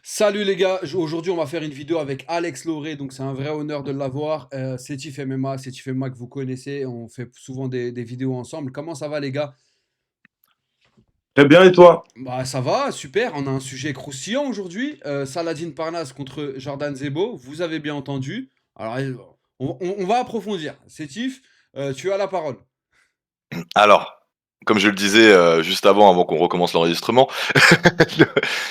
Salut les gars, aujourd'hui on va faire une vidéo avec Alex Lauré, donc c'est un vrai honneur de l'avoir. Sétif MMA, Sétif MMA que vous connaissez, on fait souvent des vidéos ensemble. Comment ça va les gars? Très bien, et toi? Bah ça va, super, on a un sujet croustillant aujourd'hui. Saladin Parnasse contre Jordan Zebo, vous avez bien entendu. Alors on va approfondir. Sétif, tu as la parole. Alors, comme je le disais juste avant qu'on recommence l'enregistrement,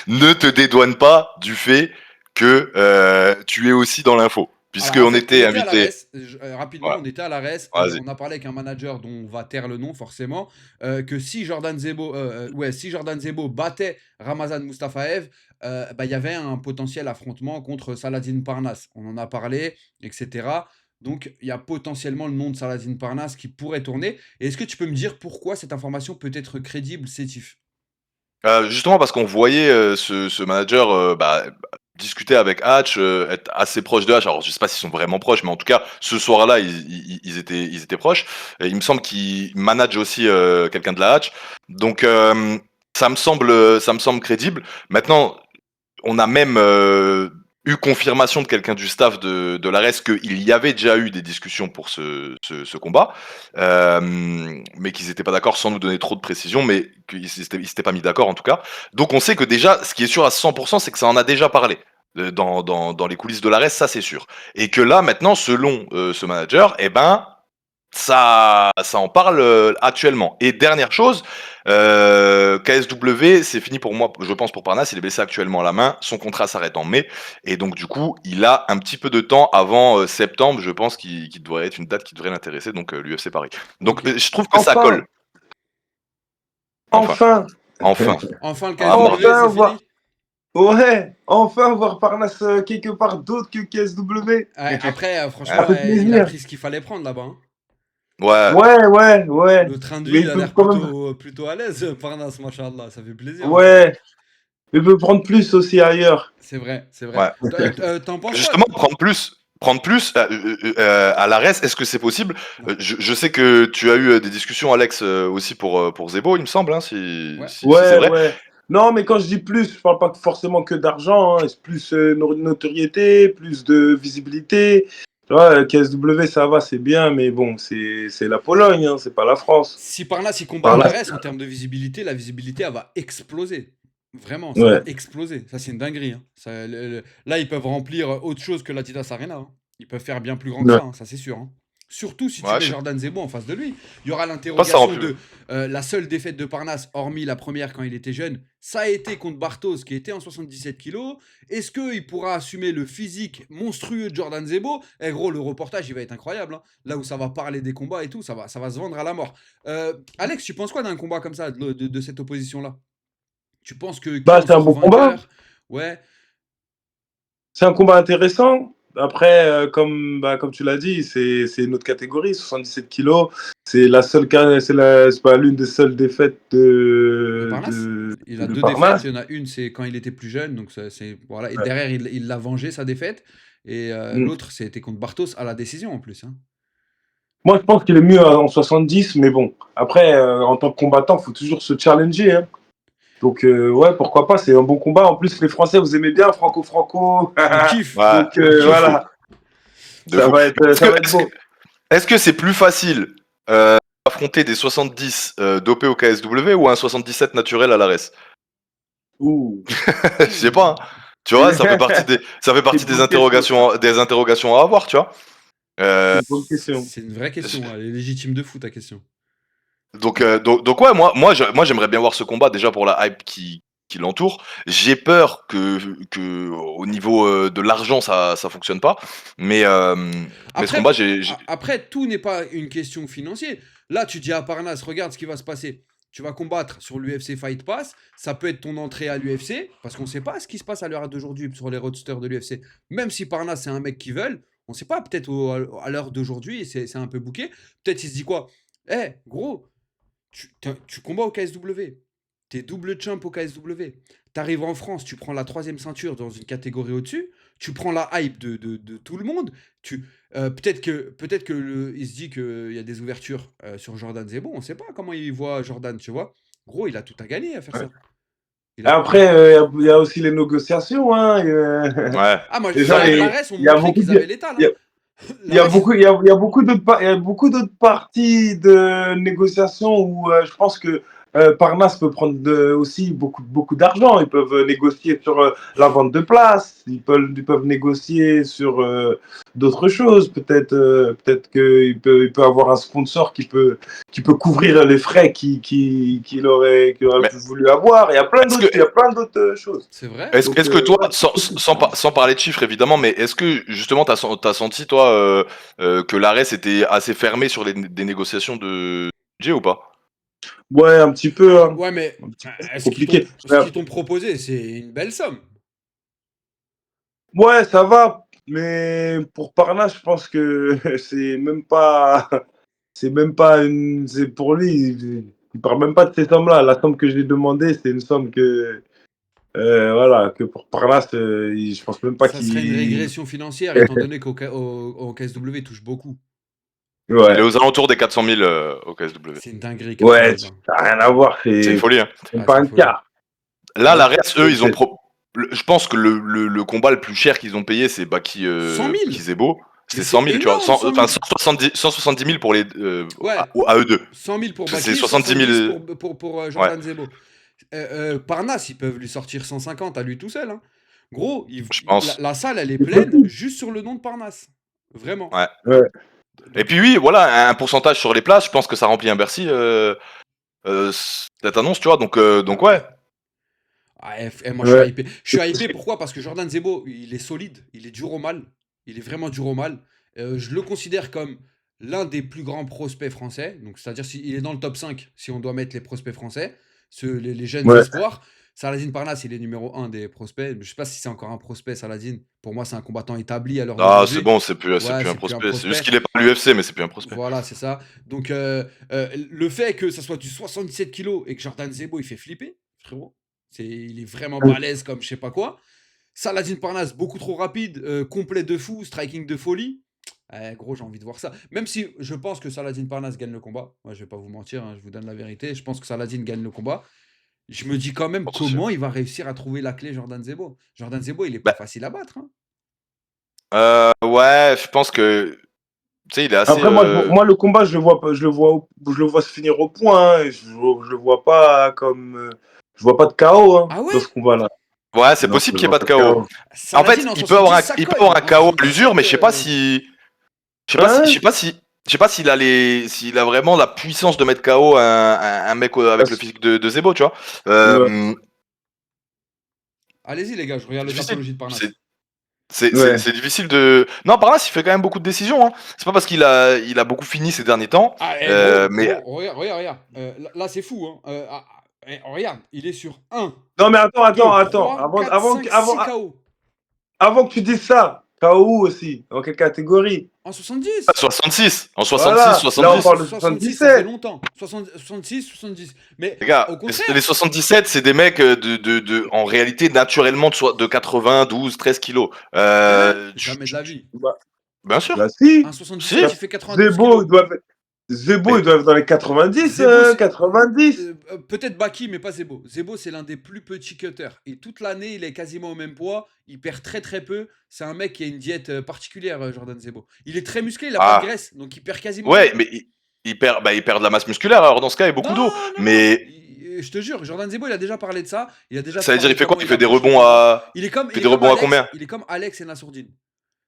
ne te dédouane pas du fait que tu es aussi dans l'info, Alors en puisqu'on fait, on était était à invité. l'ARES, rapidement, Voilà, on était à l'ARES, vas-y. on a parlé avec un manager dont on va taire le nom forcément, que si Jordan Zebo, ouais, si Jordan Zebo battait Ramazan Mustafaev, bah, il y avait un potentiel affrontement contre Saladin Parnasse. On en a parlé, etc. Donc il y a potentiellement le nom de Saladin Parnasse qui pourrait tourner. Et est-ce que tu peux me dire pourquoi cette information peut être crédible, Sétif? Justement parce qu'on voyait ce manager discuter avec Hatch, être assez proche de Hatch. Alors je sais pas s'ils sont vraiment proches, mais en tout cas ce soir-là ils étaient proches. Et il me semble qu'il manage aussi quelqu'un de la Hatch. Donc ça me semble crédible. Maintenant, on a même eu confirmation de quelqu'un du staff de l'ARES qu'il y avait déjà eu des discussions pour ce combat, mais qu'ils n'étaient pas d'accord sans nous donner trop de précisions, mais qu'ils s'étaient pas mis d'accord en tout cas. Donc on sait que déjà, ce qui est sûr à 100%, c'est que ça en a déjà parlé. Dans les coulisses de l'ARES, ça c'est sûr. Et que là, maintenant, selon ce manager, eh ben, ça en parle actuellement. Et dernière chose, KSW, c'est fini pour moi, je pense pour Parnasse, il est blessé actuellement à la main, son contrat s'arrête en mai, et donc du coup, il a un petit peu de temps avant septembre, je pense qu'il devrait être une date qui devrait l'intéresser, donc l'UFC Paris. Donc Ok. je trouve que ça Enfin, colle, enfin, enfin, enfin. Enfin, le Ah, moi. KSW, c'est enfin fini? voir, ouais, enfin voir Parnasse quelque part d'autre que KSW. Ouais, après, Ça franchement, Ah, fait il a plaisir. pris ce qu'il fallait prendre là-bas, hein. ouais, Ouais, ouais, ouais. Le train de vie, Mais il il a peut l'air quand même, plutôt à l'aise, Parnasse, machallah. Ça fait plaisir en tout cas. ouais, il peut prendre plus aussi ailleurs. C'est vrai, c'est vrai. ouais. T'en penses quoi? Justement, prendre plus à l'ARES, est-ce que c'est possible? Ouais, Je sais que tu as eu des discussions, Alex, aussi pour Zebo, il me semble, hein, ouais. si c'est Ouais, vrai. ouais. Non, mais quand je dis plus, je parle pas forcément que d'argent, hein. C'est plus notoriété, plus de visibilité. Tu vois, KSW, ça va, c'est bien, mais bon, c'est la Pologne, hein, c'est pas la France. Si Parnasse il combat à Par là, l'ARES en termes de visibilité, la visibilité elle va exploser. Vraiment, ça va ouais. exploser. Ça, c'est une dinguerie, hein. Là, ils peuvent remplir autre chose que l'Adidas Arena, hein. Ils peuvent faire bien plus grand que Ouais. ça, hein, ça c'est sûr, hein. Surtout si tu Ouais, mets Jordan Zebo en face de lui. Il y aura je sais pas si ça l'interrogation remplit. de la seule défaite de Parnasse, hormis la première quand il était jeune, ça a été contre Bartos qui était en 77 kilos. Est-ce qu'il pourra assumer le physique monstrueux de Jordan Zebo? Eh gros, le reportage il va être incroyable, hein. Là où ça va parler des combats et tout, ça va se vendre à la mort. Alex, tu penses quoi d'un combat comme ça, de cette opposition-là? Tu penses que qui Bah, en c'est un sort bon combat. vainqueur? Ouais. C'est un combat intéressant. Après, comme tu l'as dit, c'est une autre catégorie, 77 kilos. C'est pas l'une des seules défaites De Parnasse? Il a de deux défaites. Parnasse. Il y en a une, c'est quand il était plus jeune. Donc, voilà. Et Ouais. derrière, il l'a vengé, sa défaite. Et Mm. l'autre, c'était contre Bartos à la décision en plus, hein. Moi, je pense qu'il est mieux en 70, mais bon. Après, en tant que combattant, il faut toujours se challenger, hein. Donc, ouais, pourquoi pas, c'est un bon combat. En plus, les Français, vous aimez bien Franco-Franco. On kiffe. Ouais, Donc, On de kiffe. fou, voilà, de fou. Est-ce que, ça va être est-ce que, beau. est-ce que c'est plus facile affronter des 70 dopés au KSW ou un 77 naturel à l'ARES? Ouh. Je sais pas, hein. Tu vois, ça fait C'est partie une bonne question, ça. des interrogations à avoir, tu vois. C'est Euh, une bonne question. C'est une vraie j- question. Elle est légitime de fou, ta question. donc ouais, moi j'aimerais bien voir ce combat déjà pour la hype qui l'entoure. J'ai peur que au niveau de l'argent ça fonctionne pas, mais ce Après, combat après, tout n'est pas une question financière. Là, tu dis à Parnasse, regarde ce qui va se passer. Tu vas combattre sur l'UFC Fight Pass. Ça peut être ton entrée à l'UFC, parce qu'on ne sait pas ce qui se passe à l'heure d'aujourd'hui sur les roadsters de l'UFC. Même si Parnasse, c'est un mec qui veulent, on ne sait pas, peut-être à l'heure d'aujourd'hui, c'est un peu bouqué. Peut-être il se dit quoi? Eh, gros, tu combats au KSW. T'es double champ au KSW. T'arrives en France, tu prends la troisième ceinture dans une catégorie au-dessus. Tu prends la hype de tout le monde. Peut-être que il se dit qu'il y a des ouvertures sur Jordan Zebo. On sait pas comment il voit Jordan, tu vois. Gros, il a tout à gagner à faire Ouais. ça. Il a... Après, il y a aussi les négociations. Hein, Ouais. Ah, moi, Déjà, l'ARES ont il y a montré beaucoup qu'ils de- avaient l'état, il y là. a- il y a beaucoup, il y a beaucoup d'autres parties de négociations où je pense que Parnasse peut prendre aussi beaucoup d'argent. Ils peuvent négocier sur la vente de places, ils peuvent négocier sur d'autres choses. Peut-être qu'il peut avoir un sponsor qui peut couvrir les frais qu'il aurait Mais voulu avoir. est-ce que, Il y a plein d'autres choses. C'est vrai. est-ce, Donc, est-ce que toi, sans parler de chiffres évidemment, mais est-ce que justement t'as senti toi que l'ARES était assez fermé sur des négociations de budget ou pas? ouais, un petit peu. Hein. Ouais, mais Un petit peu ce compliqué. qu'ils t'ont proposé, c'est une belle somme. Ouais, ça va, mais pour Parnasse, je pense que c'est même pas une, c'est pour lui, il parle même pas de ces sommes-là. La somme que j'ai demandé, c'est une somme voilà, que pour Parnasse, je pense même pas Ça serait une qu'il, régression financière, étant donné qu'au KSW touche beaucoup. Il est ouais, aux alentours des 400 000 au KSW. C'est une dinguerie, 400 ouais, 000, hein. ça n'a rien à voir, C'est une folie, hein. même Ah, pas c'est un une folie. quart. Là, Ouais. l'ARES, eux, ils ont je pense que le combat le plus cher qu'ils ont payé, c'est Baki 100 000. Kizebo. C'était Mais 100 c'est 000, tu vois. énorme, 100 000. Enfin, 170 000 pour les, Ouais, à eux deux. 100 000 pour Parce que Baki, c'est 70 70 000. pour Ouais. Jordan Zebo. Parnasse, ils peuvent lui sortir 150 à lui tout seul, hein. Gros, Je pense. la salle, elle est pleine juste sur le nom de Parnasse. Vraiment. Ouais. Ouais. Et puis oui, voilà, un pourcentage sur les places, je pense que ça remplit un Bercy, cette annonce, tu vois. Donc ouais. Ah, moi, je suis Ouais. hypé. Je suis hypé, pourquoi? Parce que Jordan Zebo, il est solide, il est dur au mal. Il est vraiment dur au mal. Je le considère comme l'un des plus grands prospects français. Donc, c'est-à-dire qu'il est dans le top 5, si on doit mettre les prospects français, les jeunes Ouais. espoirs. Saladin Parnasse, il est numéro 1 des prospects. Je sais pas si c'est encore un prospect, Saladin. Pour moi, c'est un combattant établi à l'heure Ah, d'aujourd'hui. c'est bon, c'est plus Ouais, un c'est plus un prospect. C'est prospect. juste qu'il est pas à l'UFC, mais c'est plus un prospect. Voilà, c'est ça. Donc, le fait que ça soit du 77 kilos et que Jordan Zebo, il fait flipper, frérot. Il est vraiment balèze comme je sais pas quoi. Saladin Parnasse, beaucoup trop rapide, complet de fou, striking de folie. Gros, j'ai envie de voir ça. Même si je pense que Saladin Parnasse gagne le combat. Moi, je vais pas vous mentir, hein, je vous donne la vérité. Je pense que Saladin gagne le combat. Je me dis quand même Oh, c'est sûr. comment il va réussir à trouver la clé Jordan Zebo. Jordan Zebo, il est pas Bah, facile à battre, hein. ouais, je pense que, tu sais, il est assez. Après, moi, le combat, je le vois, je le vois se finir au point. Hein, je le vois pas comme, je vois pas de KO hein, Ah dans ouais? ce combat-là. Ouais, c'est Non, possible je qu'il n'y ait vois pas de pas de KO. KO. En fait, Saladin en il peut avoir 70, ça il peut cogne. avoir un En KO à l'usure, mais je sais pas 77, si. Je sais pas si, Ouais. je sais pas s'il a vraiment la puissance de mettre KO un mec avec le physique de Zebo, tu vois. Ouais. allez-y, les gars, je regarde les Difficile. anthologies de Parnasse. Ouais. C'est difficile de. Non, Parnasse, il fait quand même beaucoup de décisions. Hein. C'est pas parce qu'il a beaucoup fini ces derniers temps. Ah, Mais gros, regarde. Là, c'est fou, hein. Regarde, il est sur 1, Non, mais 2, attends. 3, 4, 5, 6 KO. Avant que tu dises ça, KO aussi. Dans quelle catégorie? En 70. 66, en 66, Voilà. Là, on 70. parle de 66, ça fait 77. longtemps. 66, 70. Mais Les gars, au contraire, les 77, c'est des mecs en réalité, naturellement, de 80, 12, 13 kilos. jamais de la vie. Bien sûr. Bah, si. Un 77, Si. il fait 92 Zebo, kilos. Mais- ils doivent être dans les 90, Zebo, c'est- 90. Peut-être Baki, mais pas Zebo. Zebo, c'est l'un des plus petits cutters. Et toute l'année, il est quasiment au même poids. Il perd très très peu. C'est un mec qui a une diète particulière, Jordan Zebo. Il est très musclé, il a pas de graisse. Donc il perd quasiment Ouais, rien. mais il perd de la masse musculaire, alors dans ce cas, et beaucoup d'eau. Mais Je te jure, Jordan Zebo, il a déjà parlé de ça. Il a déjà ça veut dire, parlé il fait quoi? comment Il fait des approche rebonds le combat. à. Il est comme, Il fait il est des comme rebonds à Alex, combien? il est comme Alex et Nassourdine.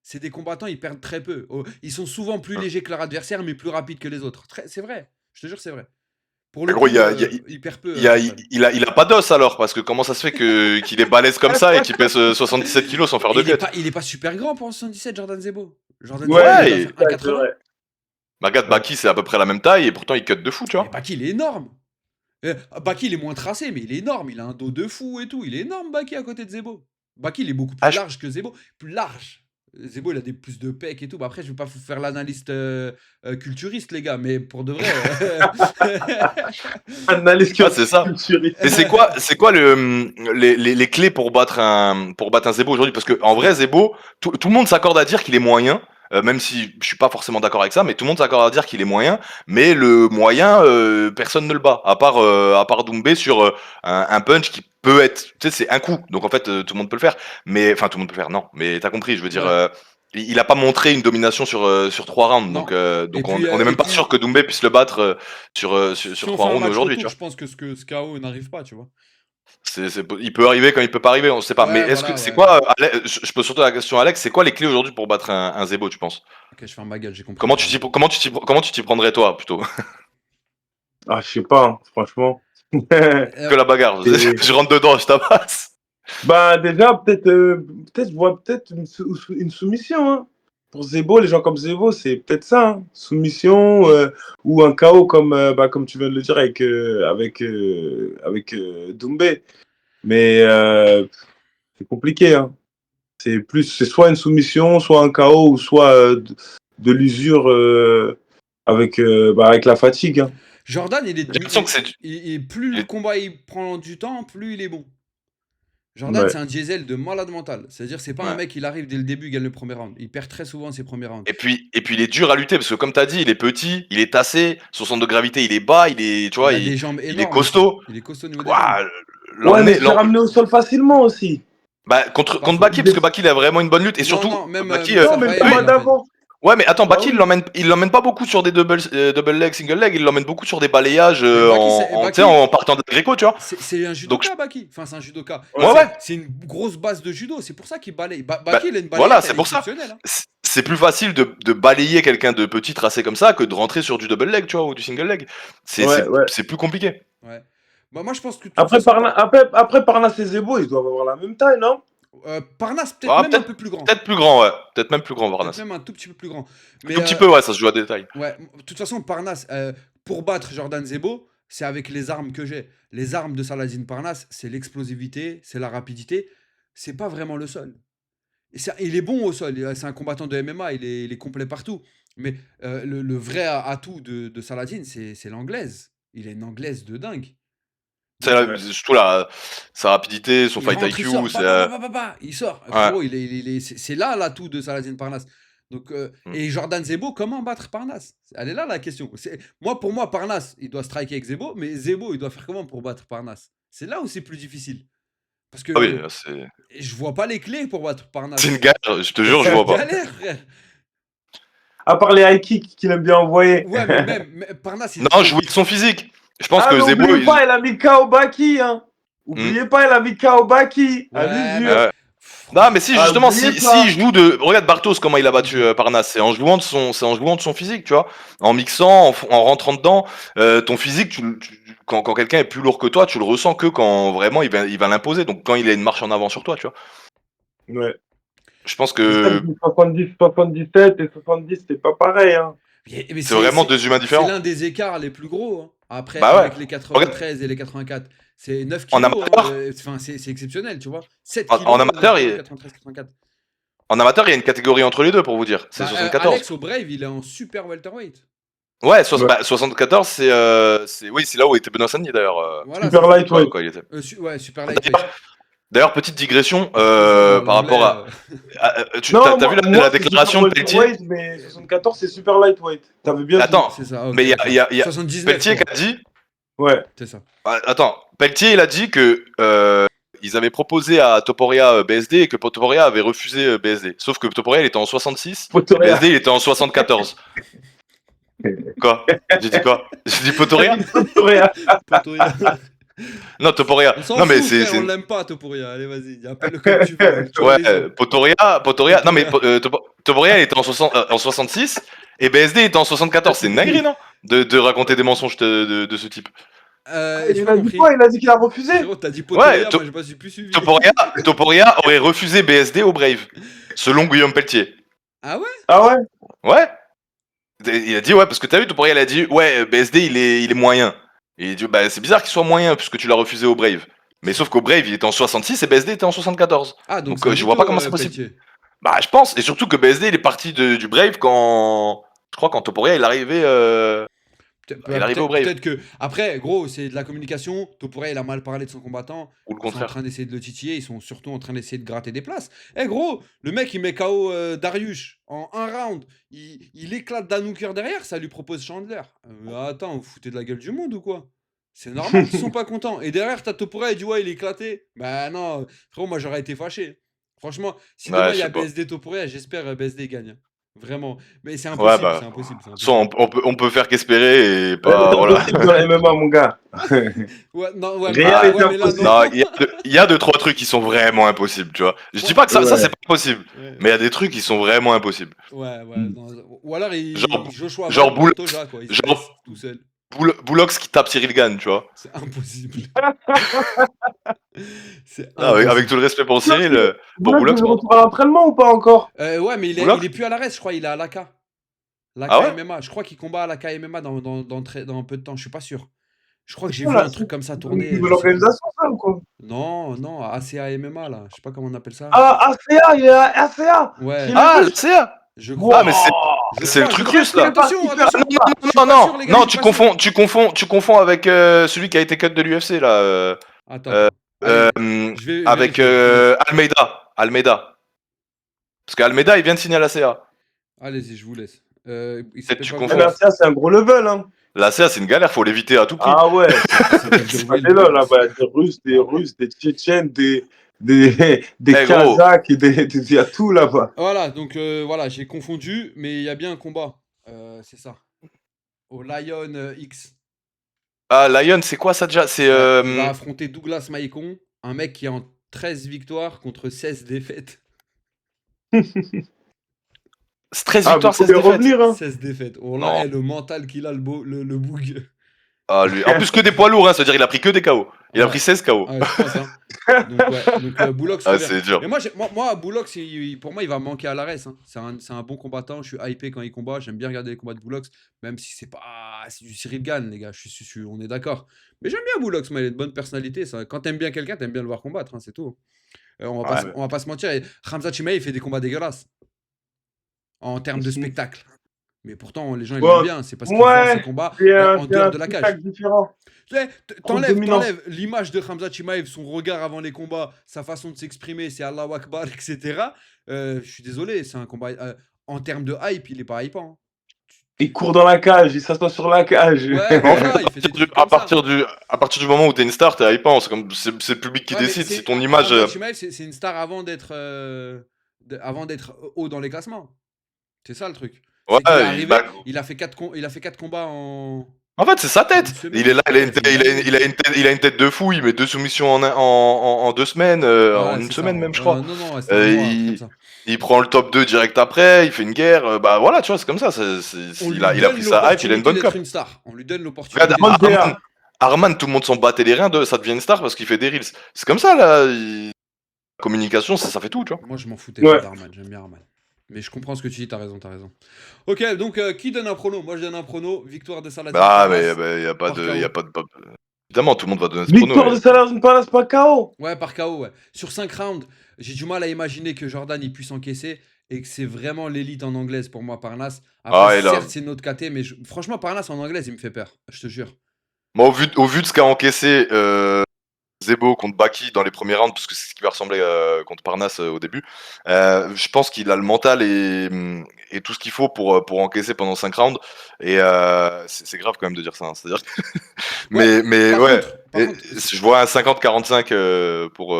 C'est des combattants, ils perdent très peu. Ils sont souvent plus légers que leur adversaire, mais plus rapides que les autres. C'est vrai. Je te jure, c'est vrai. Pour le Gros, coup, il perd peu. Il a pas d'os alors, parce que comment ça se fait qu'il est balèze comme ça et qu'il pèse 77 kilos sans faire de cut? Il est pas super grand pour un 77, Jordan Zebo. Jordan Ouais, Zebo, il doit faire c'est 1,80. vrai. Bah, regarde, Baki, c'est à peu près la même taille et pourtant il cut de fou, tu Mais vois. Baki, il est énorme. Baki, il est moins tracé, mais il est énorme. Il a un dos de fou et tout. Il est énorme, Baki, à côté de Zebo. Baki, il est beaucoup plus large que Zebo. Plus large. Zebo, il a plus de pecs et tout. Bah, après, je vais pas vous faire l'analyste culturiste, les gars, mais pour de vrai. Analyse Ah, c'est ça. culturelle. Et c'est quoi les clés pour battre un Zebo aujourd'hui? Parce que en vrai, Zebo, tout le monde s'accorde à dire qu'il est moyen. même si je suis pas forcément d'accord avec ça, mais tout le monde s'accorde à dire qu'il est moyen. Mais le moyen, personne ne le bat, à part Doumbé sur un punch qui peut être, tu sais, c'est un coup. Donc en fait, tout le monde peut le faire. Mais enfin, tout le monde peut le faire. Non, mais t'as compris. Je veux dire, Ouais. il a pas montré une domination sur 3 rounds. Non. Donc Et puis, on est même pas sûr que Doumbé puisse le battre sur si on fait 3 un rounds match aujourd'hui, tu retour, vois. je pense que ce KO n'arrive pas, tu vois. Il peut arriver quand il peut pas arriver, on sait pas. Mais Ouais, est-ce que voilà, c'est ouais. quoi, je pose surtout la question à Alex, c'est quoi les clés aujourd'hui pour battre un Zebo, tu penses? Ok, je ferme ma gueule, j'ai compris. Comment tu t'y prendrais toi plutôt? Ah, je sais pas, hein, franchement. Que la bagarre. Et- Je rentre dedans, je tabasse. Bah, déjà, peut-être, je vois peut-être une soumission. Hein. Pour Zebo, les gens comme Zebo, c'est peut-être ça. Hein. Soumission ou un KO comme tu viens de le dire avec Doumbé. Mais c'est compliqué. Hein. C'est soit une soumission, soit un KO, ou soit de l'usure avec la fatigue. Hein. Jordan, J'ai l'impression que c'est. plus il le est- combat il prend du temps, plus il est bon. Jordan, Ouais. c'est un diesel de malade mental. C'est-à-dire, c'est pas un Ouais. mec, il arrive dès le début, il gagne le premier round. Il perd très souvent ses premiers rounds. Et puis il est dur à lutter parce que comme t'as dit, il est petit, il est tassé, son centre de gravité il est bas, tu Il vois, a des jambes il est énormes aussi. costaud. Il est costaud au niveau des jambes. Ouah, Ouais, mais l'emmener, il s'est ramené au sol facilement aussi. bah, Pas contre faux. Baki, parce que Baki il a vraiment une bonne lutte et Non, surtout non, même Baki, Non, mais le Mustafa t'as Yair, vu, combat il l'a fait. d'avant. ouais, mais attends, Bah Baki, oui. il l'emmène pas beaucoup sur des double leg, single leg, il l'emmène beaucoup sur des balayages Mais Baki, tu sais, en partant de Greco, tu vois. c'est un Donc, judoka, Baki. Enfin, c'est un judoka. Ouais. ouais, ouais, C'est une grosse base de judo. C'est pour ça qu'il balaye. bah, Baki, il a une voilà, balayette, c'est elle est pour ça. exceptionnelle. Hein. C'est plus facile de balayer quelqu'un de petit tracé comme ça que de rentrer sur du double leg, tu vois, ou du single leg. Ouais, ouais. C'est plus compliqué. Ouais. Bah, moi, je pense que de toute Après, façon, après Parnasse et Zebo, ils doivent avoir la même taille, non? Parnasse, peut-être Ah, même un peu plus grand. peut-être plus grand, ouais. Peut-être même plus grand, Peut-être Varnas. même un tout petit peu plus grand. Un Mais tout petit peu, ouais, ça se joue à détail. ouais, de toute façon, Parnasse, pour battre Jordan Zebo, c'est avec les armes que j'ai. Les armes de Saladin Parnasse, c'est l'explosivité, c'est la rapidité. C'est pas vraiment le sol. Il est bon au sol. C'est un combattant de MMA, il est complet partout. Mais le vrai atout de Saladin, c'est l'anglaise. Il a une anglaise de dingue. Ouais. Surtout sa rapidité, son Il fight rentre, il IQ, sort, c'est. il sort. Ouais. Frérot, c'est là l'atout de Saladin Parnasse. Donc, Mm. et Jordan Zebo, comment battre Parnasse? Elle est là la question. Pour moi, Parnasse, il doit striker avec Zebo, mais Zebo, il doit faire comment pour battre Parnasse? C'est là où c'est plus difficile. Parce que Ah oui, là, c'est je vois pas les clés pour battre Parnasse. une galère, je te jure, je C'est vois une pas. galère, frère. À part les high kicks qu'il aime bien envoyer. Ouais, mais même Parnasse, il est Non, trop je vois vite. son physique. Je pense Ah, que mais Zebo, oubliez pas, il a mis KO Baki. Hein. Oubliez pas, il a mis KO Baki. À Ouais, l'usure. ouais. Non, mais si, Ah, justement, oubliez si pas. il joue de. Regarde Bartos, comment il a battu Parnasse. C'est en jouant de son physique, tu vois. En mixant, en rentrant dedans. Ton physique, quand quelqu'un est plus lourd que toi, tu le ressens que quand vraiment il va l'imposer. Donc quand il a une marche en avant sur toi, tu vois. Ouais. Je pense C'est ça que que je dis 70, 77 et 70, c'est pas pareil. Hein. mais c'est vraiment deux humains c'est différents. l'un des écarts les plus gros. Hein. Après, Bah ouais. avec les 93 et les 84, c'est 9 En kilos. amateur. Enfin, c'est exceptionnel, tu vois. 7 En kilos, amateur, 93, 84. En amateur, il y a une catégorie entre les deux, pour vous dire. C'est Bah, 74. Alex au Brave, il est en super welterweight. Ouais, Ouais. 74, oui, c'est là où était Benoît Sagny, d'ailleurs. Voilà, Super c'est ça. lightweight. Quand il était. Ouais, super lightweight. D'ailleurs, petite digression Bon, par rapport à. Non, T'as vu la déclaration de Pelletier? welterweight, mais 74, c'est super lightweight. T'avais bien Attends, c'est ça. Ok, mais il y a d'accord. 79. Pelletier qui quoi. a dit. dit. Ouais. C'est ça. Attends, Pelletier, il a dit que ils avaient proposé à Topuria BSD et que Topuria avait refusé BSD. Sauf que Topuria, il était en 66 et Potoria. BSD, il était en 74. Quoi? J'ai dit quoi? J'ai dit Potoria? Potoria. Topuria. Non, Topuria. On s'en Non, mais fout, c'est. frère, on l'aime pas, Topuria. Allez, vas-y, appelle-le comme tu veux. Tu vois, les Ouais, autres. Potoria. Non, mais Topuria, il était en 66 et BSD était en 74. C'est une dinguerie, non? De raconter des mensonges de ce type. J'ai Il pas a dit compris. quoi? Il a dit qu'il a refusé. Frérot, t'as dit Potoria, Ouais, moi j'ai pas plus suivi. Topuria aurait refusé BSD au Brave, selon Guillaume Pelletier. Ah ouais? Ah ouais? Ouais. Il a dit ouais, parce que t'as vu, Topuria, il a dit ouais, BSD il est moyen. Et il dit bah c'est bizarre qu'il soit moyen puisque tu l'as refusé au Brave. Mais sauf qu'au Brave il était en 66 et BSD était en 74. Ah, donc Donc je vois pas comment c'est possible. Pelletier. Bah je pense, et surtout que BSD il est parti du Brave quand. Je crois quand Topuria il est arrivé. Il est arrivé au Brave. Peut-être que. Après, gros, c'est de la communication. Topuria, il a mal parlé de son combattant. Ou le Ils sont en contraire. train d'essayer de le titiller. Ils sont surtout en train d'essayer de gratter des places. Eh, gros, le mec, il met KO Dariush en un round. Il éclate Danuker derrière. Ça lui propose Chandler. Attends, vous foutez de la gueule du monde ou quoi? C'est normal qu'ils sont pas contents. Et derrière, t'as Topuria, il dit ouais, il est éclaté. Bah non, frérot, moi j'aurais été fâché. Franchement, si demain Ouais, il je y a sais pas. BSD Topuria, j'espère BSD gagne. Vraiment. Mais c'est Ouais, impossible, bah. c'est impossible. C'est Soit impossible. on peut faire qu'espérer et Ouais, pas. c'est Voilà. impossible dans la MMA, mon gars. Ouais, non, ouais, Rien Ah, n'est ouais, mais là, impossible. non. Non, il y a deux, trois trucs qui sont vraiment impossibles, tu vois. Je dis Ouais. pas que ça Ouais. c'est pas possible, Ouais, mais il y a des trucs qui sont vraiment impossibles. ouais. Non. Ou alors, Genre, Joshua genre Wall Boulox, Pantoja, quoi. Il se genre laisse tout seul. Boulox qui tape Cyril Gann, tu vois. C'est impossible. C'est Avec impossible. tout le respect pour Cyril, pour Boulox, Boulox, il est de pardon. retour à l'entraînement ou pas encore? Ouais, mais il Boulox est plus à l'arrêt, je crois. Il est à l'AK. Ah ouais? MMA. Je crois qu'il combat à l'AK MMA dans peu de temps. Je suis pas sûr. Je crois que j'ai vu Voilà, un truc comme ça Au tourner. niveau de Je sais plus. l'organisation, ça ou quoi? Non, ACA MMA, là. Je sais pas comment on appelle ça. Ah, ACA, il y a ACA. Ouais, Qui est Ah, le le CA! je crois. Ah, mais Je c'est le crois, truc je crois. russe, là. Attention, Ah, attention. Je suis Non, pas sûr, les gars, non, je suis pas sûr. tu confonds avec celui qui a été cut de l'UFC, là. Attends. Allez, je vais Avec vérifier, je te laisse. Almeida. Parce qu'Almeida, il vient de signer à la CA. Allez-y, je vous laisse. Il Peut-être s'appelle tu pas confonds. Mais Boulox. l'ACA, c'est un gros level, hein. La CA, c'est une galère, faut l'éviter à tout prix. Ah ouais. Il s'appelle C'est The pas Real des lol, Deal. là-bas. Des Russes, des Tchétchènes, des Eh, gros. Kazakhs, il y a tout là-bas. Voilà, donc voilà, j'ai confondu, mais il y a bien un combat. C'est ça. Au Lion X. Ah, Lion, c'est quoi ça déjà? C'est Il va affronter Douglas Maicon, un mec qui est en 13 victoires contre 16 défaites. 13 Ah, victoires, vous 16 pouvez défaites. revenir, hein. 16 défaites. Oh Non. là, le mental qu'il a, le boug. Ah, lui. En plus que des poids lourds, hein, c'est-à-dire il a pris que des KO. Il a Ouais. pris 16 KO. Ouais, je pense, hein. Donc Boulox Ah, revient. c'est dur. Mais moi Boulox, pour moi, il va manquer à l'ARES. Hein. C'est un bon combattant. Je suis hypé quand il combat. J'aime bien regarder les combats de Boulox, même si c'est du Cyril Gann, les gars. On est d'accord. Mais j'aime bien Boulox, mais il a de bonne personnalité. Ça. Quand t'aimes bien quelqu'un, t'aimes bien le voir combattre. Hein, c'est tout. On va pas se mentir. Khamzat Chimaev, il fait des combats dégueulasses en termes de spectacle. Mais pourtant, les gens ils l'aiment bien. C'est parce qu'il vend ses combats en dehors de la cage. Différent. T'enlèves l'image de Khamzat Chimaev, son regard avant les combats, sa façon de s'exprimer, c'est Allahu Akbar, etc. Je suis désolé, c'est un combat. En termes de hype, il est pas hypant. Il court dans la cage, il s'assoit sur la cage. Ouais, voilà, il fait des trucs À comme ça. partir du moment où t'es une star, t'es hypant. C'est le public qui Ouais, mais décide. c'est- Si ton image. Khamzat Chimaev, c'est une star avant d'être haut dans les classements. C'est ça le truc. Ouais, C'est qu'il est arrivé, bah, il a fait 4 combats en. en fait, c'est sa tête. Une semaine. Il est là, Ouais, c'est dingue. il a une tête de fou. Il met 2 soumissions en 2 semaines, en Ouais, une c'est semaine ça. même, je crois. Non, c'est un mois, comme ça. Il prend le top 2 direct après. Il fait une guerre. Bah voilà, tu vois, c'est comme ça. Il a pris sa hype. Il a une bonne d'être cop. une star. On lui donne l'opportunité. Regarde, d'être une Arman, star. Arman, tout le monde s'en battait les reins. Ça devient une star parce qu'il fait des reels. C'est comme ça là. La communication, ça fait tout, tu vois. Moi, je m'en foutais Ouais. d'Arman. J'aime bien Arman. Mais je comprends ce que tu dis. T'as raison. Ok, donc qui donne un prono? Moi, je donne un prono. Victoire de Saladin. Bah, Parnasse. mais y a pas par de, KO. y a pas de. Évidemment, tout le monde va donner ce prono. victoire de Saladin Palace par KO. Ouais, par KO, ouais. Sur 5 rounds, j'ai du mal à imaginer que Jordan il puisse encaisser et que c'est vraiment l'élite en anglaise pour moi, Parnasse. Après, et là. certes, c'est notre KT, mais franchement, Parnasse en anglaise, il me fait peur. Je te jure. Moi, au vu de ce qu'a encaissé Zebo contre Baki dans les premiers rounds, parce que c'est ce qui va ressembler contre Parnasse au début, je pense qu'il a le mental et tout ce qu'il faut pour encaisser pendant 5 rounds. Et c'est grave quand même de dire ça. Hein, c'est-à-dire que... mais Par contre, je vois un 50-45 pour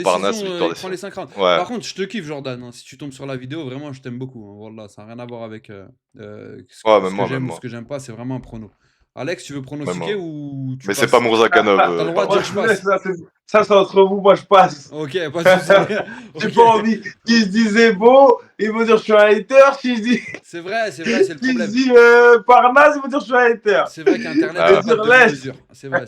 Parnasse, décision, victoire il des prend les 5 rounds. Ouais. Par contre, je te kiffe, Jordan. Hein. Si tu tombes sur la vidéo, vraiment, je t'aime beaucoup. Hein. Voilà, ça n'a rien à voir avec ce que j'aime ou ce que j'aime pas. C'est vraiment un prono. Alex, tu veux pronostiquer ou tu Mais c'est passes pas Mourzakanov. T'as le droit de Moi, dire je passe. ça, c'est entre vous, moi je passe. Ok, pas de soucis. J'ai Ok. pas envie. Si je disais beau, ils vont dire je suis un hater. Si je dis, C'est vrai, c'est le si je problème. dis Parnasse, ils vont dire je suis un hater. C'est vrai qu'Internet Ah, n'a pas de laisse. demi-mesure. C'est vrai.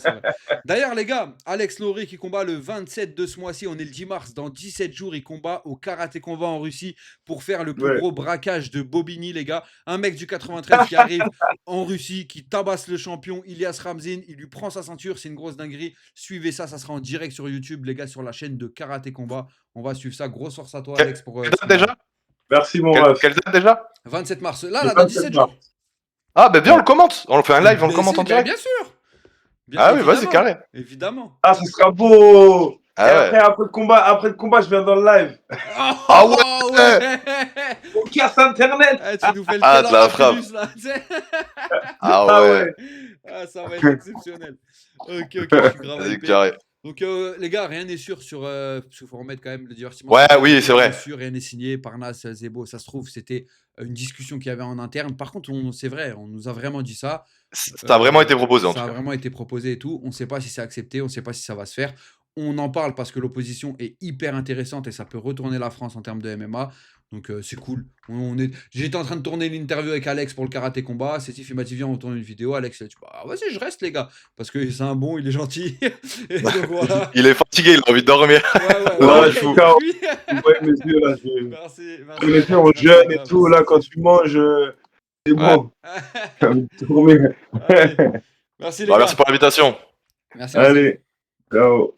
D'ailleurs, les gars, Alex Laurie qui combat le 27 de ce mois-ci, on est le 10 mars. Dans 17 jours, il combat au Karaté Conva en Russie pour faire le plus gros braquage de Bobigny, les gars. Un mec du 93 qui arrive en Russie, qui tabasse le champion Ilias Ramzin. Il lui prend sa ceinture, c'est une grosse dinguerie. Suivez ça, ça sera en direct sur YouTube, les gars, sur la chaîne de Karaté Combat. On va suivre ça. Grosse force à toi, Alex. Quelle date déjà Merci mon ref. Quelle date déjà 27 mars. Là, Le dans 27 17 jours. Ah, ben viens, on le commente. On fait un live, on le commente en direct. Bien sûr. Ah oui, vas-y, Évidemment. carré. Évidemment. Ah, ce sera beau. Et Ah ouais. après le combat, je viens dans le live. Ah ouais. On casse Internet. Eh, tu nous fais le Ah, Taylor de la Apulus, là, tu sais. Ah ouais. Ah, ça va être exceptionnel. Ok, je suis grave Vas-y, hypé. carré. Donc, les gars, rien n'est sûr sur. Parce qu'il faut remettre quand même le divertissement. Ouais, sur le oui, jeu, c'est rien vrai. n'est sûr, rien n'est signé. Parnas, Zebo, ça se trouve, c'était une discussion qu'il y avait en interne. Par contre, c'est vrai, on nous a vraiment dit ça. Ça a vraiment été proposé en tout Ça a cas. vraiment été proposé et tout. On ne sait pas si c'est accepté, on ne sait pas si ça va se faire. On en parle parce que l'opposition est hyper intéressante et ça peut retourner la France en termes de MMA. Donc c'est cool. J'étais en train de tourner l'interview avec Alex pour le karaté combat. Sétif il m'a dit viens on tourne une vidéo. Alex il a dit bah vas-y je reste les gars parce que c'est un bon, il est gentil. Et donc voilà. Il est fatigué, il a envie de dormir. Ouais, je suis KO. Tu vois mes yeux là. Merci. Les yeux en jeune et tout là quand tu manges, c'est bon. J'ai envie de dormir. Allez. Merci les Bah, gars. merci pour l'invitation. Merci. Allez, ciao.